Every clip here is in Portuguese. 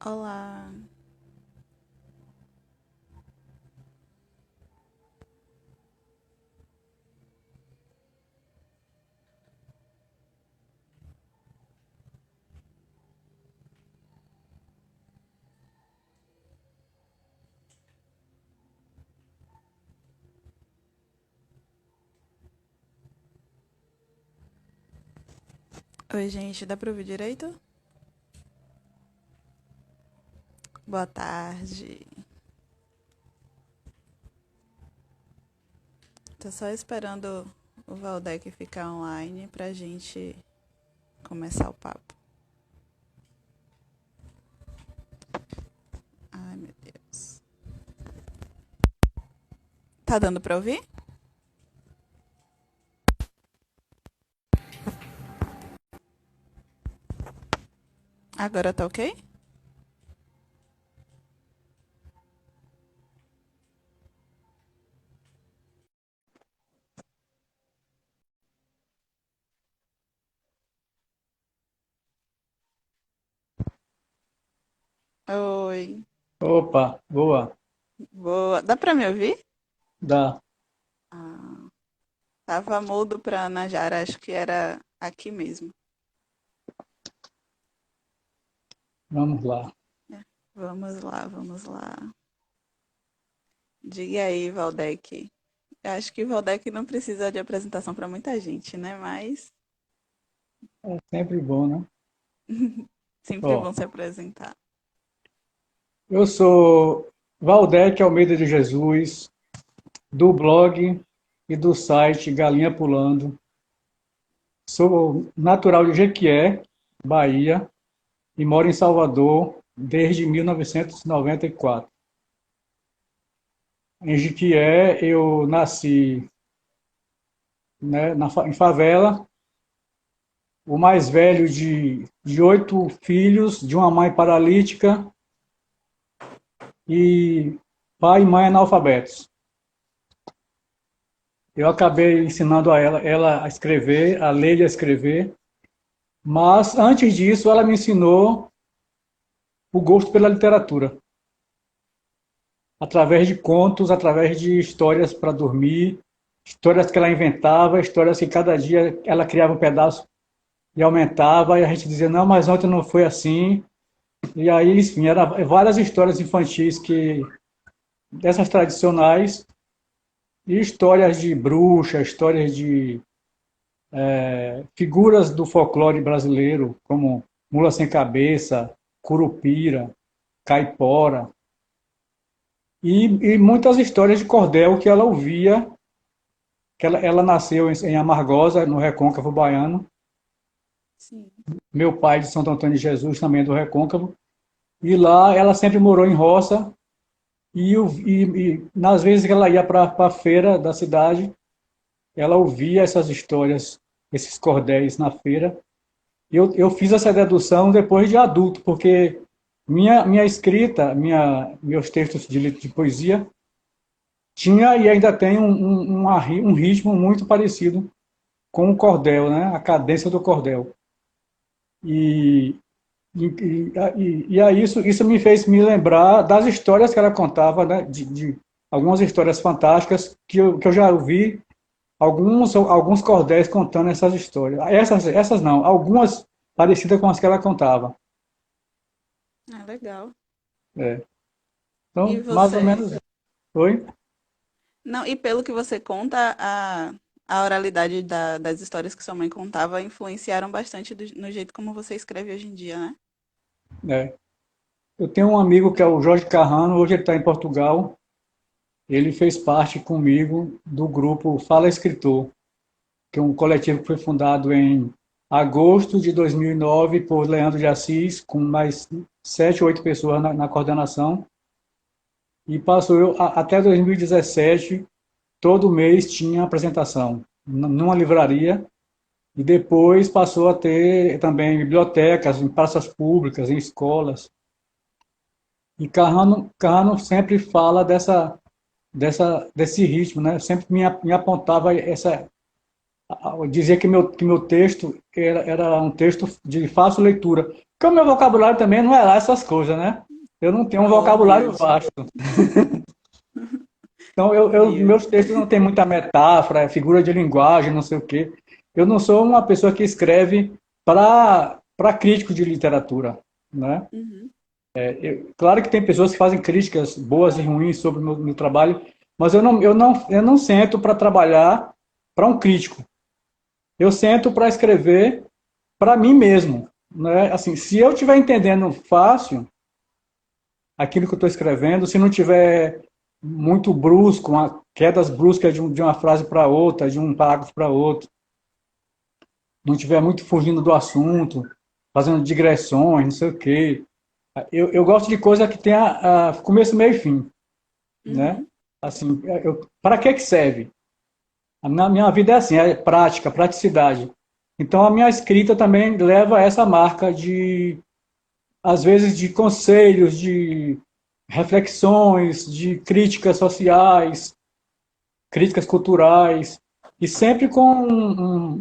Olá. Oi, gente, dá pra ouvir direito? Boa tarde. Tô só esperando o Valdec ficar online pra gente começar o papo. Ai, meu Deus. Tá dando pra ouvir? Agora tá ok? Oi. Opa, boa, Boa. Dá pra me ouvir? dá, Ah, tava mudo pra Najara, acho que era aqui mesmo. vamos lá. É, vamos lá, vamos lá. Diga aí, Valdec. Eu acho que o Valdec não precisa de apresentação pra muita gente, né? Mas É sempre bom, né? sempre Ó, bom se apresentar. eu sou Valdete Almeida de Jesus, do blog e do site Galinha Pulando. Sou natural de Jequié, Bahia, e moro em Salvador desde 1994. Em Jequié, eu nasci, né, em favela, o mais velho de 8 filhos, de uma mãe paralítica e pai e mãe analfabetos. Eu acabei ensinando a ela a escrever, a ler e a escrever, mas antes disso ela me ensinou o gosto pela literatura, através de contos, através de histórias para dormir, histórias que ela inventava, histórias que cada dia ela criava um pedaço e aumentava, e a gente dizia, não, mas ontem não foi assim. E aí, enfim, eram várias histórias infantis que dessas tradicionais e histórias de bruxa, histórias de figuras do folclore brasileiro, como Mula Sem Cabeça, Curupira, Caipora, e muitas histórias de cordel que ela ouvia, que ela nasceu em Amargosa, no Recôncavo Baiano, Sim. meu pai de Santo Antônio de Jesus também é do Recôncavo, e lá ela sempre morou em roça, e nas vezes que ela ia para a feira da cidade, ela ouvia essas histórias, esses cordéis na feira. Eu fiz essa dedução depois de adulto, porque minha escrita, meus textos de poesia, tinha e ainda tem um ritmo muito parecido com o cordel, né? A cadência do cordel. E, e aí isso me fez me lembrar das histórias que ela contava, né? De algumas histórias fantásticas que eu já ouvi, alguns cordéis contando essas histórias. Essas não, algumas parecidas com as que ela contava. Ah, legal. É. E Então, mais ou você. menos. Oi? Não, e pelo que você conta, a oralidade das histórias que sua mãe contava influenciaram bastante no jeito como você escreve hoje em dia, né? É. Eu tenho um amigo que é o Jorge Carrano, hoje ele está em Portugal. Ele fez parte comigo do grupo Fala Escritor, que é um coletivo que foi fundado em agosto de 2009 por Leandro de Assis, com mais 7 ou 8 pessoas na coordenação. E passou até 2017, todo mês tinha apresentação numa livraria. E depois passou a ter também bibliotecas, em praças públicas, em escolas. E Carrano sempre fala desse ritmo, né? Sempre me apontava dizia que meu texto era um texto de fácil leitura. Porque o meu vocabulário também não é lá essas coisas, né? Eu não tenho um Oh, vocabulário Deus. vasto. Então, Meu. meus textos não têm muita metáfora, figura de linguagem, não sei o quê. Eu não sou uma pessoa que escreve para crítico de literatura, né? Uhum. Claro que tem pessoas que fazem críticas boas e ruins sobre o meu trabalho, mas eu não sento para trabalhar para um crítico. Eu sento para escrever para mim mesmo, né? Assim, se eu estiver entendendo fácil aquilo que eu estou escrevendo, se não tiver muito brusco, quedas bruscas de uma frase para outra, de um parágrafo para outro, não tiver muito fugindo do assunto, fazendo digressões, não sei o quê. Eu gosto de coisa que tenha começo, meio e fim, né? Uhum. Assim, para que serve? A minha vida é assim, é prática, praticidade. Então a minha escrita também leva essa marca de, às vezes, de conselhos, de reflexões, de críticas sociais, críticas culturais, e sempre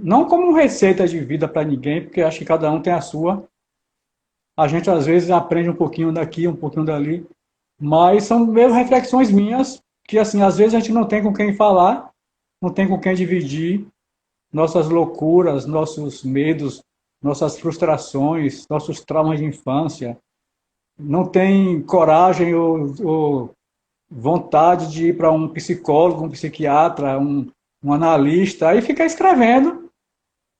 não como receita de vida para ninguém, porque acho que cada um tem a sua. A gente às vezes aprende um pouquinho daqui, um pouquinho dali, mas são meio reflexões minhas que assim, às vezes a gente não tem com quem falar, não tem com quem dividir nossas loucuras, nossos medos, nossas frustrações, nossos traumas de infância, não tem coragem ou vontade de ir para um psicólogo, um psiquiatra, um analista, aí fica escrevendo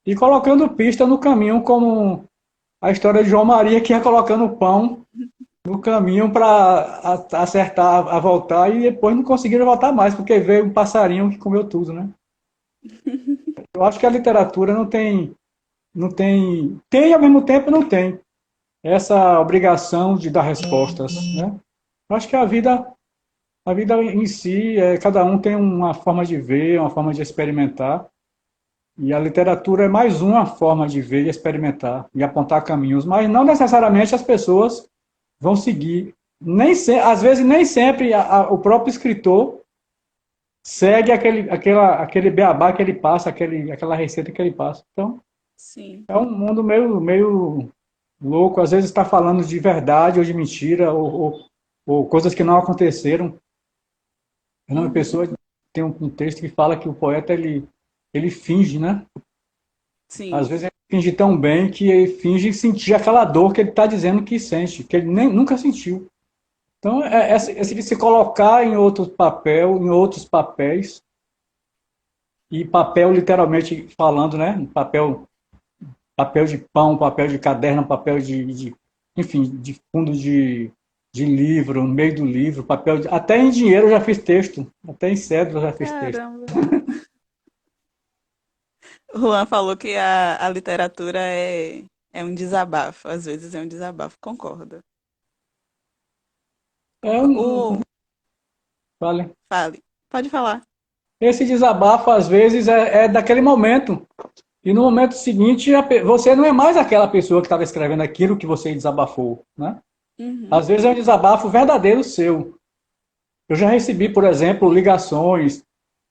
e colocando pista no caminho, como a história de João Maria, que ia colocando pão no caminho para acertar a voltar e depois não conseguiram voltar mais, porque veio um passarinho que comeu tudo, né? Eu acho que a literatura tem e ao mesmo tempo não tem essa obrigação de dar respostas, né? Eu acho que a vida em si, cada um tem uma forma de ver, uma forma de experimentar, e a literatura é mais uma forma de ver e experimentar e apontar caminhos, mas não necessariamente as pessoas vão seguir. Às vezes nem sempre o próprio escritor segue aquele beabá que ele passa, aquela receita que ele passa. Então, Sim. é um mundo meio louco. Às vezes está falando de verdade ou de mentira, ou coisas que não aconteceram. Uma Uhum. pessoa tem um texto que fala que o poeta ele finge, né? Às Sim. vezes ele finge tão bem que ele finge sentir aquela dor que ele está dizendo que sente, que ele nunca sentiu. Então, Uhum. esse de se colocar em outro papel, em outros papéis, e papel literalmente falando, né? Papel de pão, papel de caderno, papel enfim, de fundo de livro, no meio do livro, até em dinheiro eu já fiz texto, até em cédula eu já fiz texto. Caramba. O Juan falou que a literatura é um desabafo. Às vezes é um desabafo. Concordo. É, O, vale. fale. Pode falar. Esse desabafo, às vezes, é daquele momento. E no momento seguinte, você não é mais aquela pessoa que estava escrevendo aquilo que você desabafou, né? Uhum. Às vezes é um desabafo verdadeiro seu. Eu já recebi, por exemplo, ligações,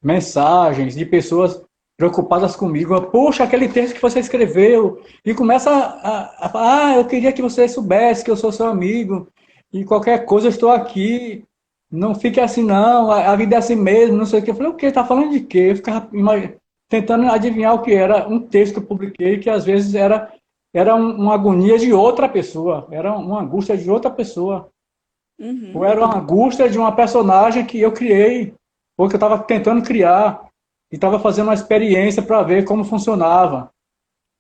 mensagens de pessoas preocupadas comigo. Poxa, aquele texto que você escreveu. E começa a falar, eu queria que você soubesse que eu sou seu amigo. E qualquer coisa eu estou aqui. Não fique assim, não. A vida é assim mesmo, não sei o que. Eu falei, o quê? Tá falando de quê? Eu ficava tentando adivinhar o que era um texto que eu publiquei, que às vezes era uma agonia de outra pessoa. Era uma angústia de outra pessoa. Ou Uhum. era uma angústia de uma personagem que eu criei, ou que eu estava tentando criar, e estava fazendo uma experiência para ver como funcionava.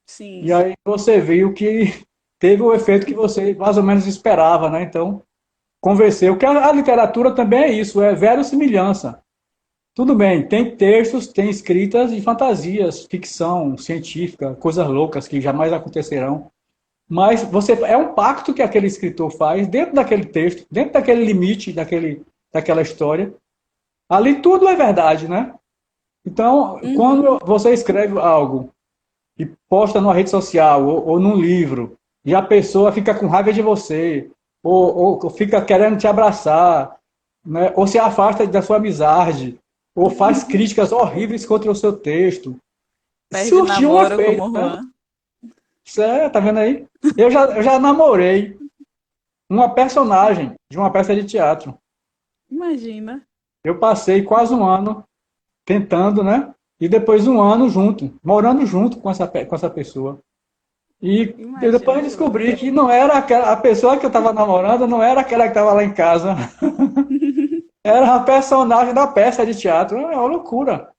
E Sim. aí você viu que teve o efeito que você mais ou menos esperava, né? Então, convenceu. Que a literatura também é isso, é verossimilhança. Tudo bem, tem textos, tem escritas de fantasias, ficção científica, coisas loucas que jamais acontecerão. Mas é um pacto que aquele escritor faz dentro daquele texto, dentro daquele limite daquela história. Ali tudo é verdade, né? Então, Uhum. quando você escreve algo e posta numa rede social ou num livro, e a pessoa fica com raiva de você, ou fica querendo te abraçar, né? Ou se afasta da sua amizade, ou faz críticas horríveis contra o seu texto, Perde surtiu um namoro como efeito, o né? Juan. Tá vendo aí? Eu já namorei uma personagem de uma peça de teatro. Imagina, Eu passei quase um ano tentando, né? E depois um ano junto, morando junto com essa pessoa. E depois eu imagina só. descobri que não era a pessoa que eu estava namorando, não era aquela que estava lá em casa. Era a personagem da peça de teatro. É uma loucura.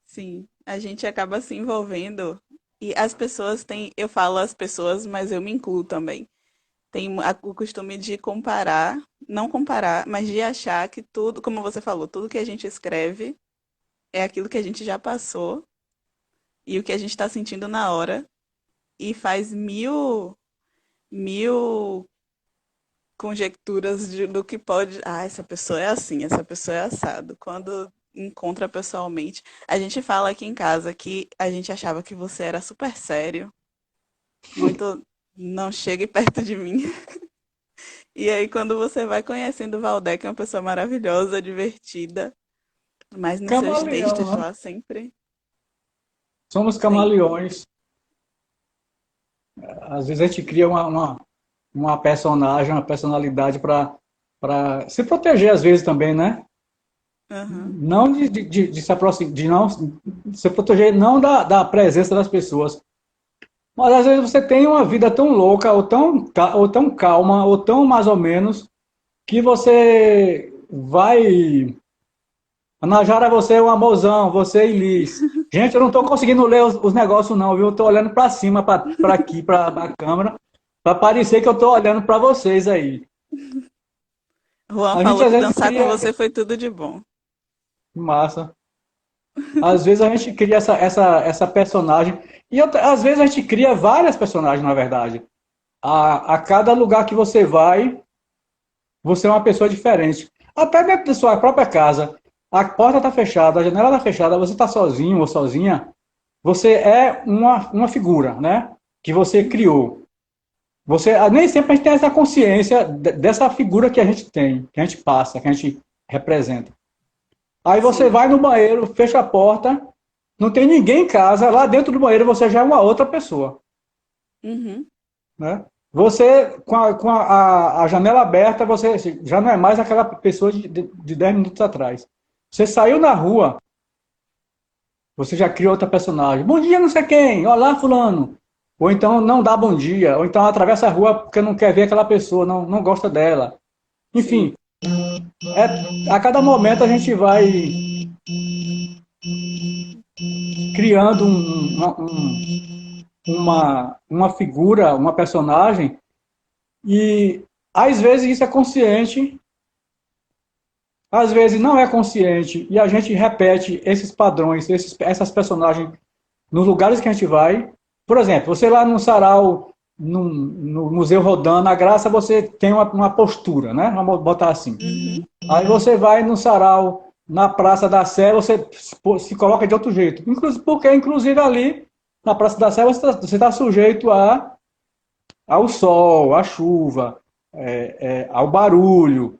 Sim, a gente acaba se envolvendo e as pessoas têm, eu falo as pessoas, mas eu me incluo também. Tem o costume de comparar, não comparar, mas de achar que tudo, como você falou, tudo que a gente escreve é aquilo que a gente já passou e o que a gente está sentindo na hora e faz mil conjecturas do que pode. Ah, essa pessoa é assim, essa pessoa é assado. Quando encontra pessoalmente, a gente fala aqui em casa que a gente achava que você era super sério, muito não chegue perto de mim. E aí, quando você vai conhecendo o Valdec, é uma pessoa maravilhosa, divertida, mas nos seus Camaleão, textos né? lá sempre Somos tem. camaleões. Às vezes a gente cria uma personagem, uma personalidade para se proteger às vezes também, né? Aham. Não de se aproximar, de não se proteger não da presença das pessoas. Mas às vezes você tem uma vida tão louca, ou tão calma, ou tão mais ou menos, que você vai. Ana Jara, você é um amorzão, você e Liz. Gente, eu não estou conseguindo ler os negócios, não, viu? Eu estou olhando para cima, para aqui, para a câmera, para parecer que eu estou olhando para vocês aí. Juan A gente falou às que vezes dançar com cria. você foi tudo de bom. Massa. Às vezes a gente cria essa personagem. E às vezes a gente cria várias personagens, na verdade. A cada lugar que você vai, você é uma pessoa diferente. Até dentro da sua própria casa. A porta está fechada, a janela está fechada, você está sozinho ou sozinha. Você é uma figura, né? Que você Uhum. criou. Nem sempre a gente tem essa consciência dessa figura que a gente tem, que a gente passa, que a gente representa. Aí você Sim. vai no banheiro, fecha a porta, não tem ninguém em casa, lá dentro do banheiro você já é uma outra pessoa, Uhum. né? Você, com a janela aberta, você já não é mais aquela pessoa de 10 minutos atrás. Você saiu na rua, você já cria outra personagem. Bom dia, não sei quem. Olá, fulano. Ou então não dá bom dia. Ou então atravessa a rua porque não quer ver aquela pessoa, não gosta dela. Sim. Enfim, a cada momento a gente vai criando uma figura, uma personagem, e às vezes isso é consciente, às vezes não é consciente, e a gente repete esses padrões, essas personagens nos lugares que a gente vai. Por exemplo, você lá no sarau, no Museu Rodin, na Graça, você tem uma postura, né? Vamos botar assim. Uhum. Aí você vai no sarau, na Praça da Sé, você se coloca de outro jeito. Porque, inclusive, ali, na Praça da Sé, você está sujeito ao sol, à chuva, ao barulho.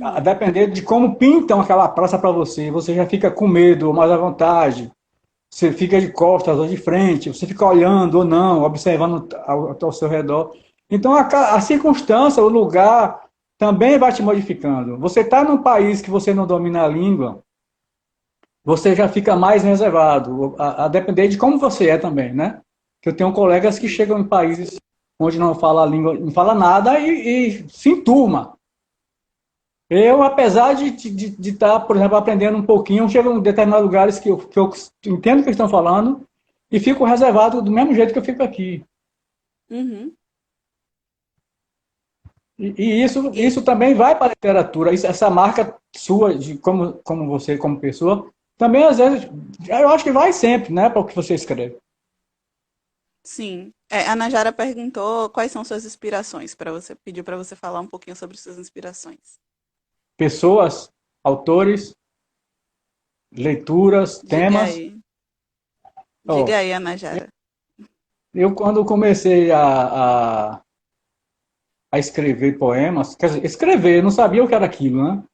A Uhum. depender de como pintam aquela praça para você, você já fica com medo ou mais à vontade. Você fica de costas ou de frente, você fica olhando ou não, observando ao seu redor. Então, a circunstância, o lugar, também vai te modificando. Você está num país que você não domina a língua, você já fica mais reservado, a depender de como você é também, né? Que eu tenho colegas que Sim. chegam em países onde não fala a língua, não fala nada e se enturma. Eu, apesar de estar, por exemplo, aprendendo um pouquinho, chego em determinados lugares que eu entendo o que eles estão falando e fico reservado do mesmo jeito que eu fico aqui. Uhum. E E isso também vai para a literatura. Essa marca sua, de como você, como pessoa, também às vezes, eu acho que vai sempre, né, para o que você escreve. sim. É, a Najara perguntou quais são suas inspirações para você, pediu para você falar um pouquinho sobre suas inspirações. Pessoas, autores, leituras, Diga temas. aí. Diga Ó, aí, a Najara. eu quando comecei a escrever poemas, quer dizer, escrever, não sabia o que era aquilo, né?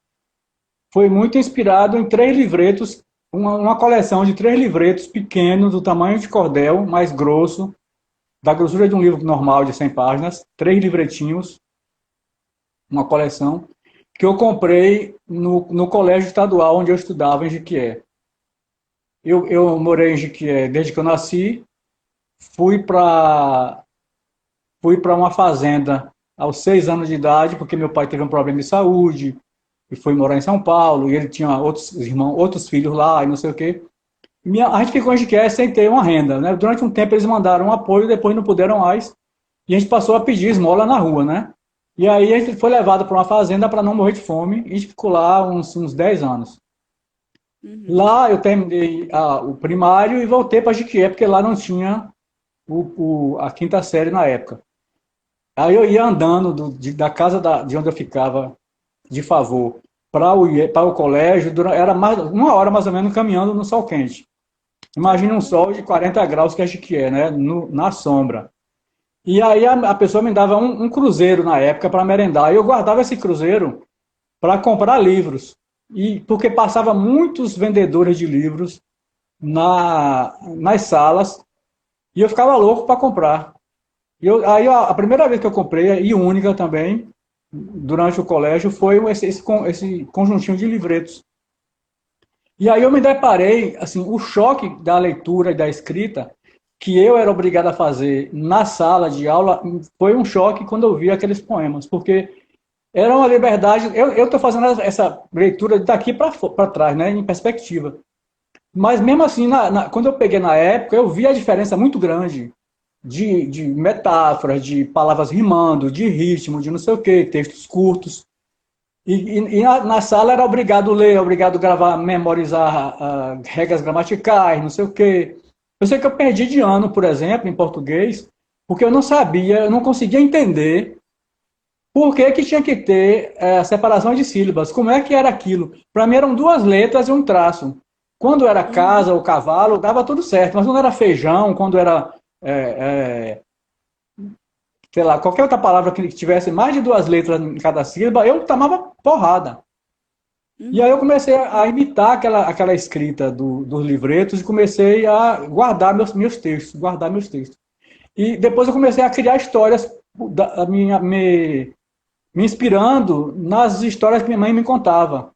Foi muito inspirado em três livretos, uma coleção de três livretos pequenos, do tamanho de cordel, mais grosso, da grossura de um livro normal de 100 páginas, 3 livretinhos, uma coleção, que eu comprei no colégio estadual onde eu estudava, em Jequié. Eu morei em Jequié desde que eu nasci, fui para uma fazenda aos 6 anos de idade, porque meu pai teve um problema de saúde, e foi morar em São Paulo, e ele tinha outros irmãos, outros filhos lá, e não sei o quê. A gente ficou em Jequié sem ter uma renda, né? Durante um tempo eles mandaram um apoio, depois não puderam mais, e a gente passou a pedir esmola na rua, né? E aí a gente foi levado para uma fazenda para não morrer de fome, e a gente ficou lá uns 10 anos. Uhum. Lá eu terminei o primário e voltei para Jequié, porque lá não tinha a quinta série na época. Aí eu ia andando da casa de onde eu ficava, de favor, para o colégio, era mais, 1 hora mais ou menos caminhando no sol quente. Imagina um Caramba. sol de 40 graus que acho que é, né? Na sombra. E aí a pessoa me dava um cruzeiro na época para merendar. E eu guardava esse cruzeiro para comprar livros. E porque passava muitos vendedores de livros nas salas e eu ficava louco para comprar. Aí a primeira vez que eu comprei, e única também, durante o colégio, foi esse conjuntinho de livretos. E aí eu me deparei, assim, o choque da leitura e da escrita que eu era obrigado a fazer na sala de aula foi um choque quando eu vi aqueles poemas, porque era uma liberdade. Eu estou fazendo essa leitura daqui para trás, né, em perspectiva. Mas mesmo assim, quando eu peguei na época, eu vi a diferença muito grande de metáforas, de palavras rimando, de ritmo, de não sei o quê, textos curtos. E na sala era obrigado a ler, obrigado a gravar, memorizar regras gramaticais, não sei o quê. Eu sei que eu perdi de ano, por exemplo, em português, porque eu não sabia, eu não conseguia entender por que, que tinha que ter a separação de sílabas, como é que era aquilo. Para mim eram 2 letras e um traço. Quando era Uhum. casa ou cavalo, dava tudo certo, mas quando era feijão, quando era é, sei lá, qualquer outra palavra que tivesse mais de 2 letras em cada sílaba, eu tomava porrada. E aí eu Uhum. comecei a imitar aquela escrita dos livretos e comecei a guardar meus textos, guardar meus textos. E depois eu comecei a criar histórias, me inspirando nas histórias que minha mãe me contava.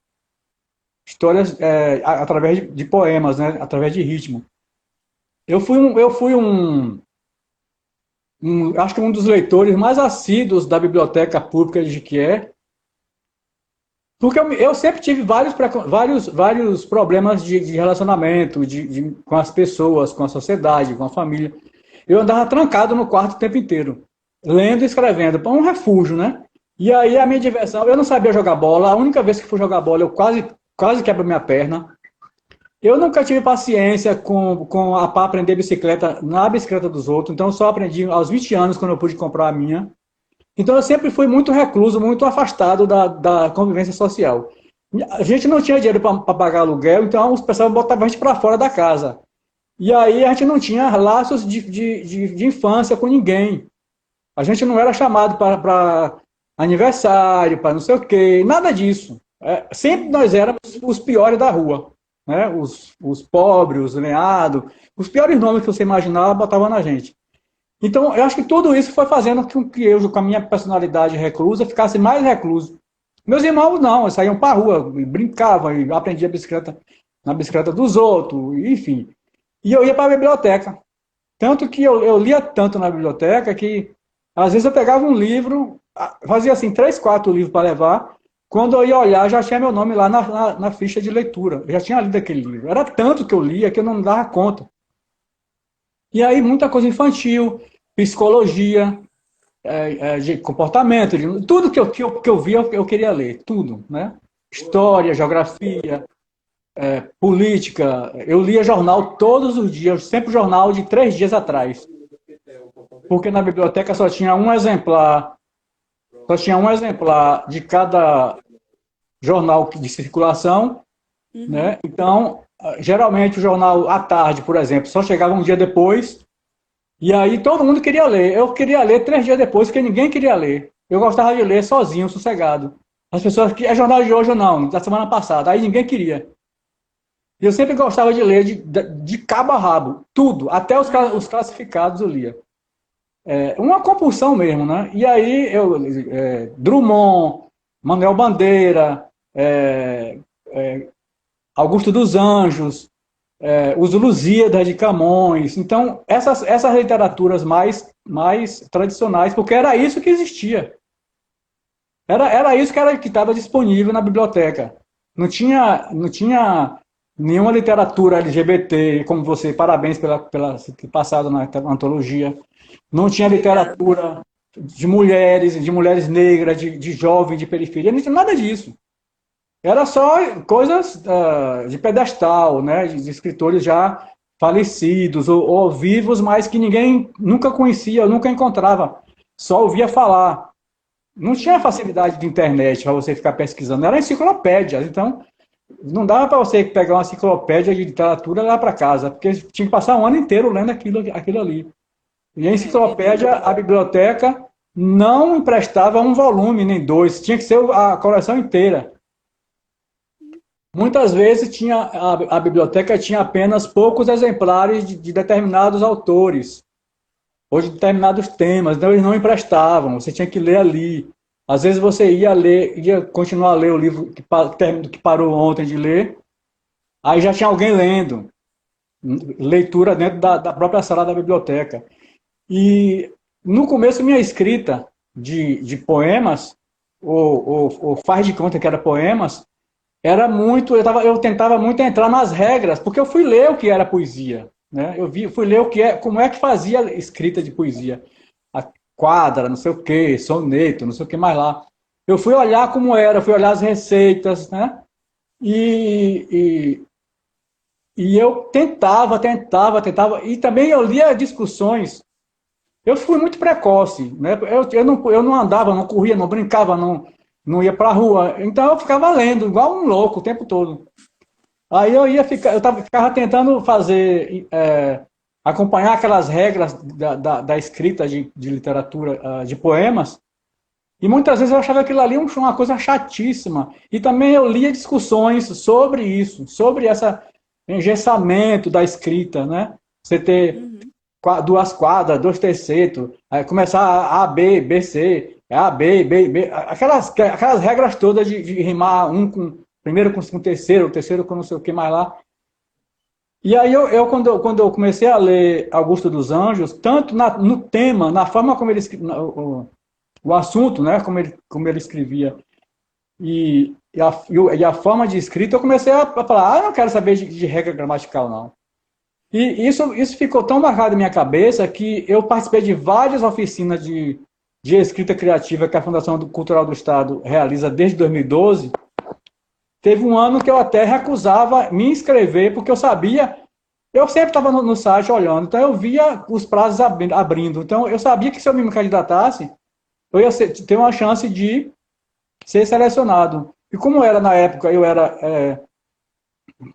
Histórias através de poemas, né? Através de ritmo. Acho que um dos leitores mais assíduos da Biblioteca Pública de Jequié, porque eu sempre tive vários problemas de relacionamento, com as pessoas, com a sociedade, com a família. Eu andava trancado no quarto o tempo inteiro, lendo e escrevendo, para um refúgio, né? E aí a minha diversão, eu não sabia jogar bola, a única vez que fui jogar bola eu quase quebro minha perna. Eu nunca tive paciência para aprender bicicleta na bicicleta dos outros, então eu só aprendi aos 20 anos quando eu pude comprar a minha. Então eu sempre fui muito recluso, muito afastado da convivência social. A gente não tinha dinheiro para pagar aluguel, então os pessoal botavam a gente para fora da casa. E aí a gente não tinha laços de infância com ninguém. A gente não era chamado para aniversário, para não sei o quê, nada disso. Sempre Uhum. nós éramos os piores da rua. Né? Os pobres, os lenhados, os piores nomes que você imaginava, botavam na gente. Então, eu acho que tudo isso foi fazendo com que eu, com a minha personalidade reclusa, ficasse mais recluso. Meus irmãos não, eles saíam para a rua, brincavam, e aprendiam bicicleta na bicicleta dos outros, enfim. E eu ia para a biblioteca. Tanto que eu lia tanto na biblioteca que, às vezes, eu pegava um livro, fazia assim, 3, 4 livros para levar. Quando eu ia olhar, já tinha meu nome lá na ficha de leitura. Eu já tinha lido aquele livro. Era tanto que eu lia que eu não dava conta. E aí, muita coisa infantil, psicologia, de comportamento, tudo que eu via, eu queria ler, tudo, né? História, geografia, política. Eu lia jornal todos os dias, sempre jornal de 3 dias atrás, porque na biblioteca só tinha um exemplar de cada jornal de circulação, Uhum. né? Então, geralmente o jornal à tarde, por exemplo, só chegava um dia depois. E aí todo mundo queria ler. Eu queria ler 3 dias depois, porque ninguém queria ler. Eu gostava de ler sozinho, sossegado. As pessoas que é jornal de hoje ou não, da semana passada. Aí ninguém queria. E eu sempre gostava de ler de cabo a rabo, tudo, até os Aham. classificados eu lia. uma compulsão mesmo, né? E aí Drummond, Manuel Bandeira, é, Augusto dos Anjos, os Lusíadas de Camões. Então, essas literaturas mais tradicionais, porque era isso que existia. Era isso que estava disponível na biblioteca. Não tinha nenhuma literatura LGBT, como você, parabéns pela passado na antologia. Não tinha Obrigada. literatura de mulheres negras, de jovens de periferia, não tinha nada disso. Era só coisas de pedestal, né, de escritores já falecidos ou vivos, mas que ninguém nunca conhecia, nunca encontrava, só ouvia falar. Não tinha Uhum. facilidade de internet para você ficar pesquisando, era enciclopédia. Então, não dava para você pegar uma enciclopédia de literatura lá para casa, porque tinha que passar um ano inteiro lendo aquilo ali. E a É enciclopédia, verdade. a biblioteca não emprestava um volume nem dois, tinha que ser a coleção inteira. Muitas vezes a biblioteca tinha apenas poucos exemplares de determinados autores ou de determinados temas, então eles não emprestavam, você tinha que ler ali. Às vezes você ia continuar a ler o livro que parou ontem de ler, aí já tinha alguém lendo, leitura dentro da própria sala da biblioteca. E no começo minha escrita de poemas, ou faz de conta que era poemas, era muito, eu tentava muito entrar nas regras, porque eu fui ler o que era poesia, né? Fui ler como é que fazia escrita de poesia, a quadra, não sei o que, soneto, não sei o que mais lá. Eu fui olhar como era, fui olhar as receitas, né? E, e eu tentava, e também eu lia discussões. Eu fui muito precoce, né? Eu não andava, não corria, não brincava, não ia para a rua. Então eu ficava lendo, igual um louco o tempo todo. Aí ficava tentando acompanhar aquelas regras da escrita de literatura, de poemas, e muitas vezes eu achava aquilo ali uma coisa chatíssima. E também eu lia discussões sobre isso, sobre esse engessamento da escrita, né? Você ter Uhum. duas quadras, dois tercetos, aí começar A, B, B, C, A, B, B, B, aquelas regras todas de rimar primeiro com o terceiro, o terceiro com não sei o que mais lá. E aí quando eu comecei a ler Augusto dos Anjos, tanto no tema, na forma como ele o assunto, né, como ele escrevia, e a forma de escrita, eu comecei a falar, eu não quero saber de regra gramatical, não. E isso ficou tão marcado na minha cabeça que eu participei de várias oficinas de escrita criativa que a Fundação Cultural do Estado realiza desde 2012. Teve um ano que eu até recusava me inscrever, porque eu sabia, eu sempre estava no site olhando, então eu via os prazos abrindo. Então eu sabia que se eu me candidatasse, eu ia ter uma chance de ser selecionado. E como era na época, eu era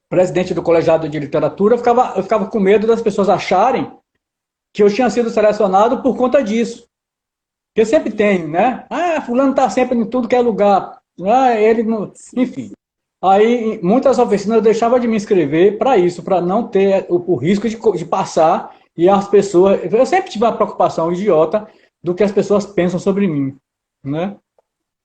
presidente do colegiado de literatura, eu ficava com medo das pessoas acharem que eu tinha sido selecionado por conta disso. Porque sempre Uhum. tem, né? Ah, fulano está sempre em tudo que é lugar. Ah, ele não. Sim. Enfim. Aí, em muitas oficinas eu deixava de me inscrever para isso, para não ter o risco de passar e as pessoas. Eu sempre tive uma preocupação idiota do que as pessoas pensam sobre mim, né?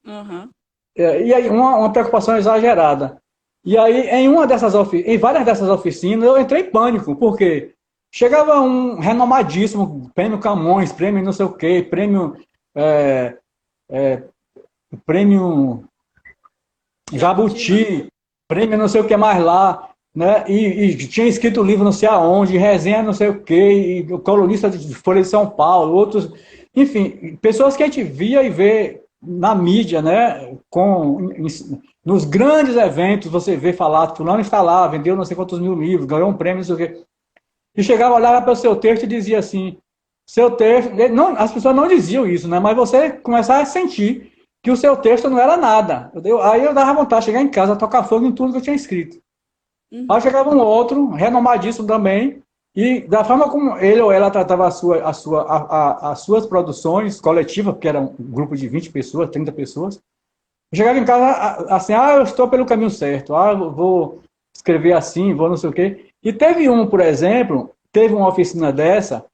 Uhum. E aí, uma preocupação exagerada. E aí, em várias dessas oficinas, eu entrei em pânico, porque chegava um renomadíssimo, prêmio Camões, prêmio não sei o quê, é, prêmio Jabuti, não. Jabuti, prêmio não sei o que mais lá, né? E tinha escrito livro não sei aonde, resenha não sei o quê, e o colunista de Folha de São Paulo, outros, enfim, pessoas que a gente via e vê na mídia, né? Nos grandes eventos você vê falar, fulano está lá, vendeu não sei quantos mil livros, ganhou um prêmio, não sei o quê. E chegava, olhava para o seu texto e dizia assim, seu texto, não, as pessoas não diziam isso, né? Mas você começava a sentir que o seu texto não era nada. Aí eu dava vontade de chegar em casa, tocar fogo em tudo que eu tinha escrito. Aí Uhum. chegava um outro, renomadíssimo também, e da forma como ele ou ela tratava as suas produções coletivas, porque era um grupo de 20 pessoas, 30 pessoas, eu chegava em casa assim, eu estou pelo caminho certo, eu vou escrever assim, vou não sei o quê. E teve por exemplo, teve uma oficina dessa,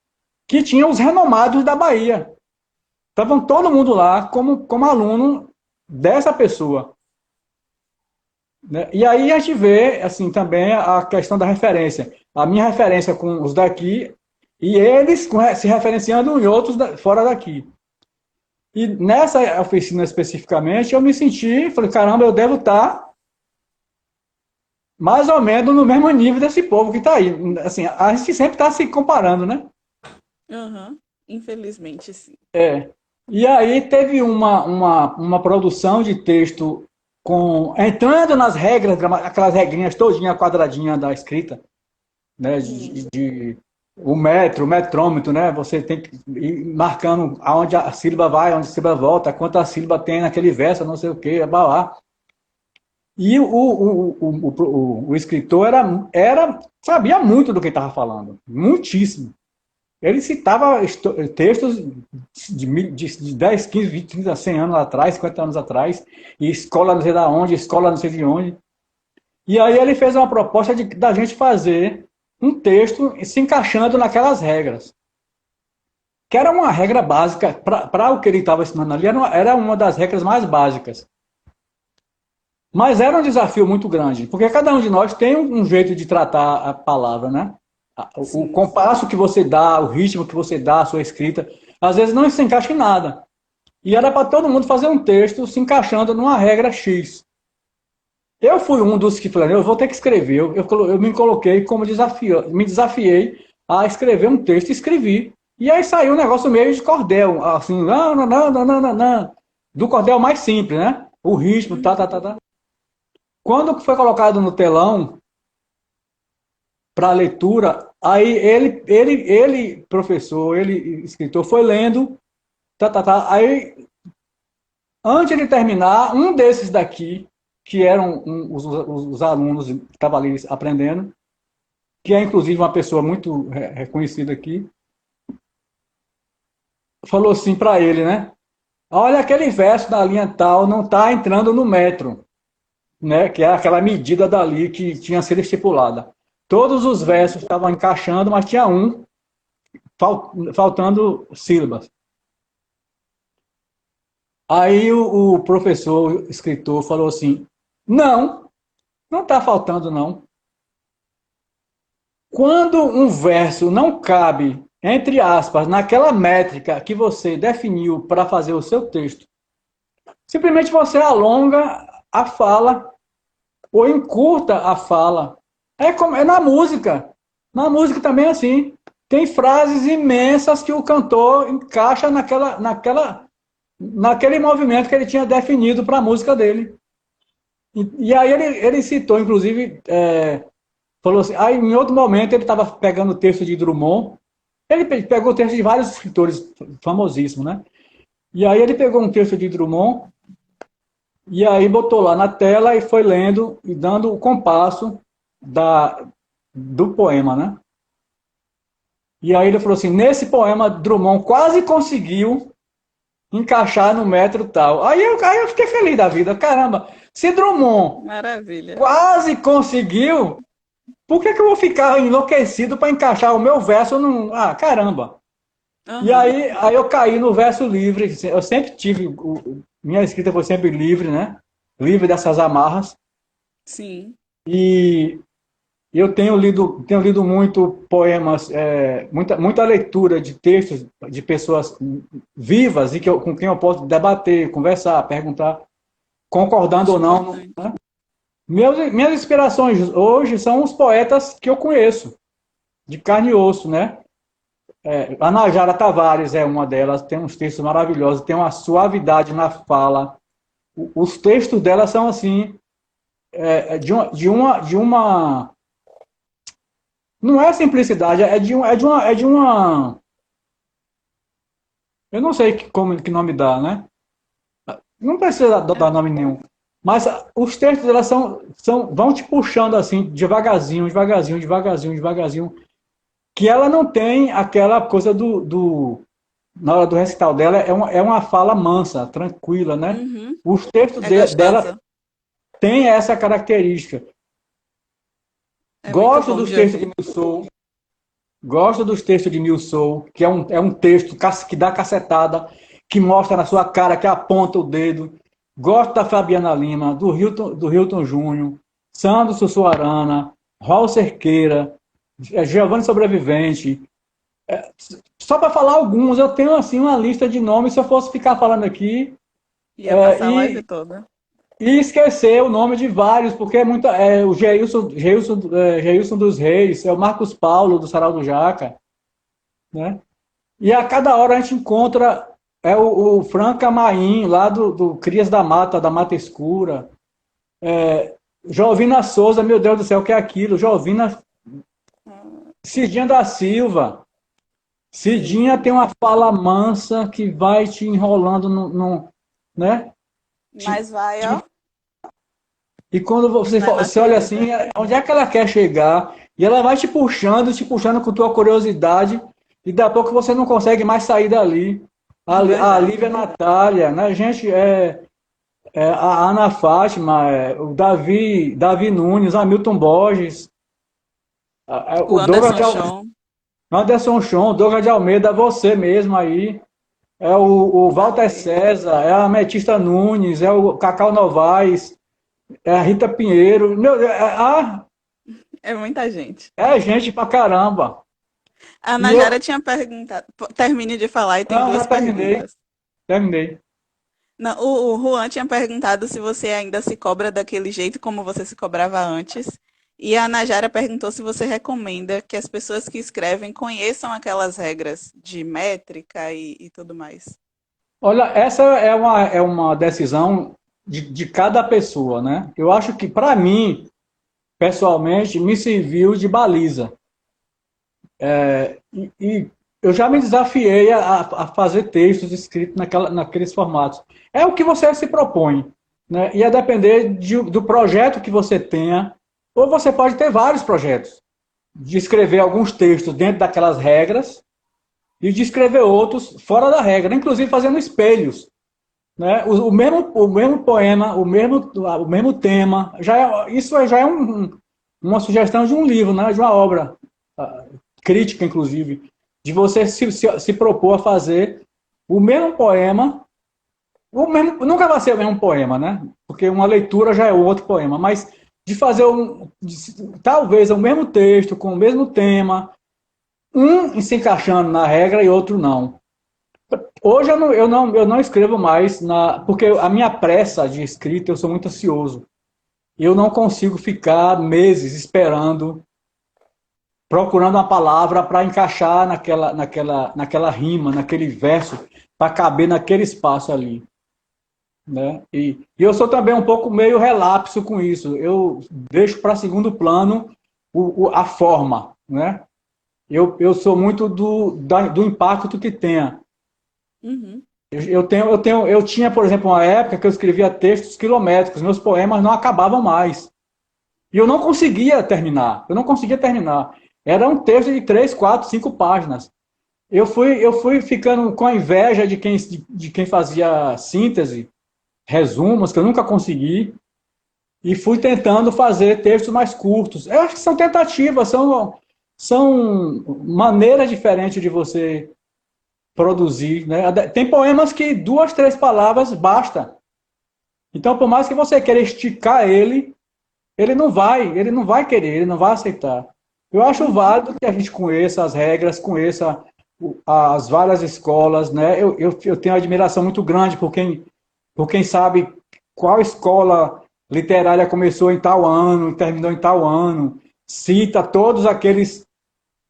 que tinha os renomados da Bahia. Estavam todo mundo lá como aluno dessa pessoa. Né? E aí a gente vê assim, também a questão da referência. A minha referência com os daqui e eles se referenciando em outros fora daqui. E nessa oficina especificamente, eu me senti, falei, caramba, eu devo estar mais ou menos no mesmo nível desse povo que está aí. Assim, a gente sempre está se comparando, né? Aham. Infelizmente, sim. É. E aí teve uma produção de texto entrando nas regras, aquelas regrinhas todinha quadradinha da escrita, né? Sim. O metro, o metrômetro, né? Você tem que ir marcando aonde a sílaba vai, aonde a sílaba volta, quanta sílaba tem naquele verso, não sei o que, blá, blá. E o escritor sabia muito do que estava falando, muitíssimo. Ele citava textos de 10, 15, 20, 30, 100 anos atrás, 50 anos atrás, e escola não sei de onde, escola não sei de onde. E aí ele fez uma proposta da gente fazer um texto se encaixando naquelas regras. Que era uma regra básica, para o que ele estava ensinando ali, era uma das regras mais básicas. Mas era um desafio muito grande, porque cada um de nós tem um jeito de tratar a palavra, né? O Sim. compasso que você dá, o ritmo que você dá, a sua escrita, às vezes não se encaixa em nada. E era para todo mundo fazer um texto se encaixando numa regra X. Eu fui um dos que falei, eu vou ter que escrever. Eu me coloquei como desafio, me desafiei a escrever um texto e escrevi. E aí saiu um negócio meio de cordel, assim, não, não, não, não, não, não, não. Do cordel mais simples, né? O ritmo, tá, tá, Uhum. tá, tá. Quando foi colocado no telão para leitura, aí professor, ele, escritor, foi lendo, tá, tá, tá. Aí, antes de terminar, um desses daqui, que eram os alunos que estavam ali aprendendo, que é inclusive uma pessoa muito reconhecida aqui, falou assim para ele, né? Olha, aquele verso da linha tal não está entrando no metro, né? Que é aquela medida dali que tinha sido estipulada. Todos os versos estavam encaixando, mas tinha um faltando sílabas. Aí o professor, o escritor, falou assim: não, não está faltando, não. Quando um verso não cabe, entre aspas, naquela métrica que você definiu para fazer o seu texto, simplesmente você alonga a fala ou encurta a fala. É na música. Na música também é assim. Tem frases imensas que o cantor encaixa naquele movimento que ele tinha definido para a música dele. E aí ele citou, inclusive, falou assim, aí em outro momento ele estava pegando o texto de Drummond, ele pegou o texto de vários escritores famosíssimos, né? E aí ele pegou um texto de Drummond e aí botou lá na tela e foi lendo e dando o compasso do poema, né? E aí ele falou assim, nesse poema Drummond quase conseguiu encaixar no metro tal. Aí eu fiquei feliz da vida, caramba, se Drummond Maravilha. quase conseguiu, por que eu vou ficar enlouquecido para encaixar o meu verso num... Ah, caramba. E Aham. aí eu caí no verso livre, eu sempre tive, minha escrita foi sempre livre, né? Livre dessas amarras. Sim. E eu tenho lido muito poemas, muita leitura de textos de pessoas vivas e com quem eu posso debater, conversar, perguntar, concordando Acho ou não. importante. Né? Minhas inspirações hoje são os poetas que eu conheço, de carne e osso, né? A Najara Tavares é uma delas, tem uns textos maravilhosos, tem uma suavidade na fala. Os textos dela são assim, de uma não é simplicidade, eu não sei que nome dá, né? Não precisa dar nome nenhum. Mas os textos dela vão te puxando assim, devagarzinho, devagarzinho, devagarzinho, devagarzinho, que ela não tem aquela coisa na hora do recital dela, é uma fala mansa, tranquila, né? Uhum. Os textos É dela gostosa. têm essa característica. É muito Gosto bom dos de textos de ouvir. Rousseau, Gosto dos textos de Nil Soul, que é um texto que dá cacetada, que mostra na sua cara, que aponta o dedo. Gosto da Fabiana Lima, do Hilton Júnior, Sandro Sussuarana, Raul Cerqueira, Giovanni Sobrevivente. Só para falar alguns, eu tenho assim uma lista de nomes, se eu fosse ficar falando aqui, Ia é, passar a live e, toda. e esquecer o nome de vários, porque o Geilson dos Reis, é o Marcos Paulo, do Sarau do Jaca, né? E a cada hora a gente encontra o Franca Maim, lá do Crias da Mata Escura. Jovina Souza, meu Deus do céu, o que é aquilo? Jovina Hum, Cidinha da Silva. Cidinha sim. tem uma fala mansa que vai te enrolando né? Te- Mas vai, ó. te- e quando Vai na você olha ferida. assim, onde é que ela quer chegar? E ela vai te puxando com tua curiosidade, e daqui a pouco você não consegue mais sair dali. A Lívia Verdade. Natália, né? Gente, a Ana Fátima, o Davi Nunes, Hamilton Borges, O o Anderson Chon. Anderson Chon, Douglas de Almeida, você mesmo aí. O Walter Valeu. César, é a Ametista Nunes, é o Cacau Novaes, é a Rita Pinheiro. É muita gente. É gente pra caramba. A E Najara tinha perguntado. Termine de falar e tem não, já duas terminei, perguntas. terminei. Não, o Juan tinha perguntado se você ainda se cobra daquele jeito como você se cobrava antes. E a Najara perguntou se você recomenda que as pessoas que escrevem conheçam aquelas regras de métrica e tudo mais. Olha, essa é uma decisão de cada pessoa, né? Eu acho que, para mim, pessoalmente, me serviu de baliza. E eu já me desafiei a fazer textos escritos naqueles formatos. É o que você se propõe, né? Ia depender do projeto que você tenha, ou você pode ter vários projetos, de escrever alguns textos dentro daquelas regras e de escrever outros fora da regra, inclusive fazendo espelhos, né? O mesmo poema, o mesmo tema, já é uma sugestão de um livro, né? De uma obra crítica, inclusive, de você se propor a fazer o mesmo poema, nunca vai ser o mesmo poema, né? Porque uma leitura já é outro poema, mas de fazer talvez o mesmo texto, com o mesmo tema, um se encaixando na regra e outro não. Hoje eu não escrevo mais, porque a minha pressa de escrita, eu sou muito ansioso. E eu não consigo ficar meses esperando, procurando uma palavra para encaixar naquela rima, naquele verso, para caber naquele espaço ali. Né? E eu sou também um pouco meio relapso com isso. Eu deixo para segundo plano a forma. Né? Eu sou muito do impacto que tenha. Uhum. Eu tinha, por exemplo, uma época que eu escrevia textos quilométricos, meus poemas não acabavam mais. E eu não conseguia terminar. Eu não conseguia terminar. Era um texto de 3, 4, 5 páginas. Eu fui ficando com a inveja de quem fazia síntese, resumos, que eu nunca consegui, e fui tentando fazer textos mais curtos. Eu acho que são tentativas, são maneiras diferentes de você produzir. Né? Tem poemas que 2, 3 palavras basta. Então, por mais que você queira esticar ele não vai querer, ele não vai aceitar. Eu acho Uhum. válido que a gente conheça as regras, conheça as várias escolas, né? Eu tenho uma admiração muito grande por quem sabe qual escola literária começou em tal ano, terminou em tal ano, cita todos aqueles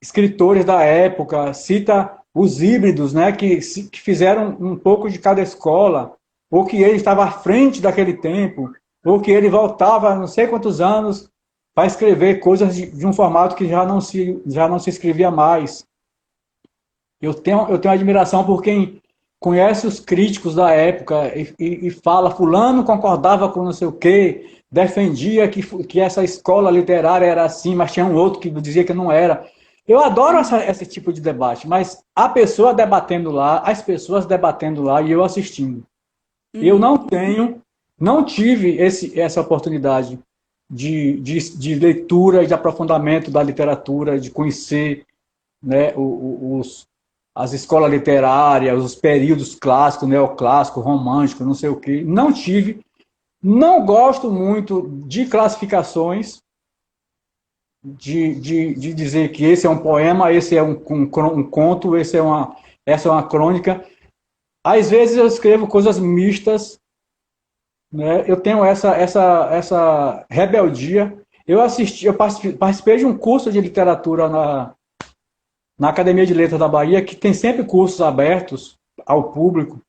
escritores da época, cita os híbridos, né, que fizeram um pouco de cada escola, ou que ele estava à frente daquele tempo, ou que ele voltava não sei quantos anos para escrever coisas de um formato que já não se escrevia mais. Eu tenho admiração por quem conhece os críticos da época e fala, fulano concordava com não sei o quê, defendia que essa escola literária era assim, mas tinha um outro que dizia que não era. Eu adoro Uhum. esse tipo de debate, mas a pessoa debatendo lá, as pessoas debatendo lá e eu assistindo. Eu Uhum. não não tive essa oportunidade de leitura e de aprofundamento da literatura, de conhecer. né, as escolas literárias, os períodos clássicos, neoclássico, romântico, não sei o quê. Não tive. Não gosto muito de classificações, de dizer que esse é um poema, esse é um conto, essa é uma crônica. Às vezes eu escrevo coisas mistas, né? Eu tenho essa rebeldia. Eu participei de um curso de literatura na Academia de Letras da Bahia, que tem sempre cursos abertos ao público,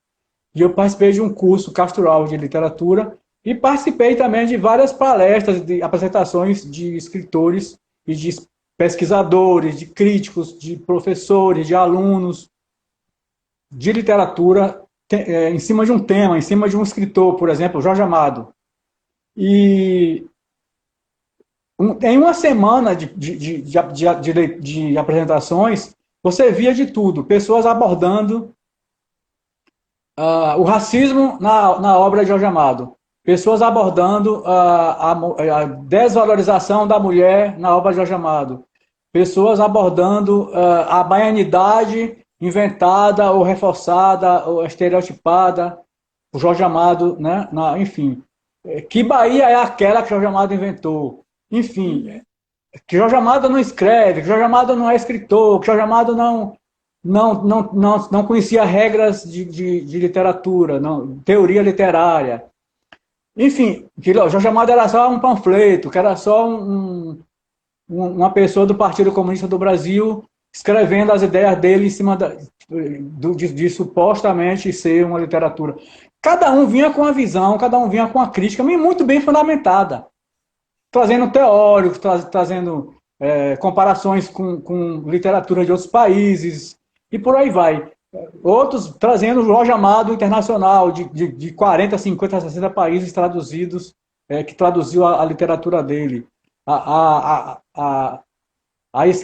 e eu participei de um curso Castro Alves de literatura, e participei também de várias palestras, de apresentações de escritores e de pesquisadores, de críticos, de professores, de alunos de literatura, em cima de um tema, em cima de um escritor, por exemplo, Jorge Amado. E em uma semana de apresentações, você via de tudo, pessoas abordando o racismo na obra de Jorge Amado, pessoas abordando a desvalorização da mulher na obra de Jorge Amado, pessoas abordando a baianidade inventada ou reforçada ou estereotipada por Jorge Amado, né? Enfim, que Bahia é aquela que Jorge Amado inventou? Enfim, que Jorge Amado não escreve, que Jorge Amado não é escritor, que Jorge Amado não conhecia regras de literatura, não, teoria literária. Enfim, que Jorge Amado era só um panfleto, que era só uma pessoa do Partido Comunista do Brasil escrevendo as ideias dele em cima de supostamente ser uma literatura. Cada um vinha com a visão, cada um vinha com a crítica, muito bem fundamentada, trazendo teóricos, trazendo comparações com literatura de outros países, e por aí vai. Outros trazendo o Jorge Amado internacional, de 40, 50, 60 países traduzidos, que traduziu a literatura dele. A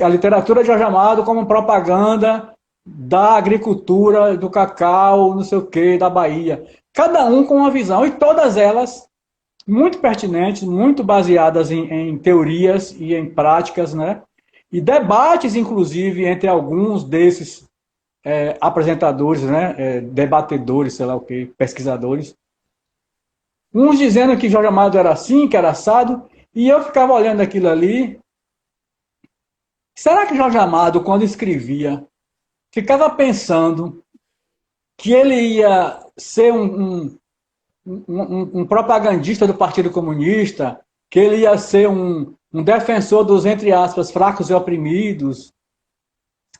literatura de Jorge Amado como propaganda da agricultura, do cacau, não sei o que, da Bahia. Cada um com uma visão, e todas elas muito pertinentes, muito baseadas em teorias e em práticas, né? E debates, inclusive, entre alguns desses apresentadores, né? Debatedores, sei lá o que, pesquisadores. Uns dizendo que Jorge Amado era assim, que era assado, e eu ficava olhando aquilo ali. Será que Jorge Amado, quando escrevia, ficava pensando que ele ia ser um propagandista do Partido Comunista, que ele ia ser um defensor dos, entre aspas, fracos e oprimidos,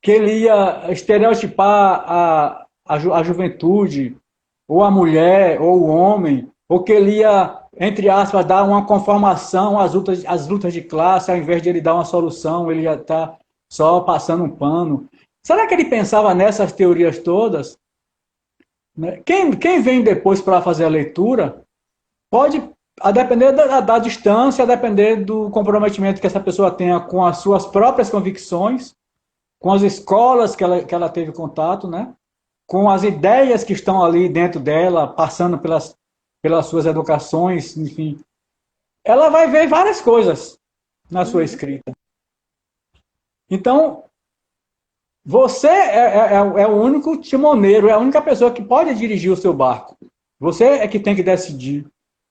que ele ia estereotipar a juventude, ou a mulher, ou o homem, ou que ele ia, entre aspas, dar uma conformação às lutas de classe, ao invés de ele dar uma solução, ele ia estar só passando um pano. Será que ele pensava nessas teorias todas? Quem vem depois para fazer a leitura pode, a depender da distância, a depender do comprometimento que essa pessoa tenha com as suas próprias convicções, com as escolas que ela teve contato, né? Com as ideias que estão ali dentro dela, passando pelas suas educações, enfim. Ela vai ver várias coisas na sua escrita. Então, você é o único timoneiro, é a única pessoa que pode dirigir o seu barco. Você é que tem que decidir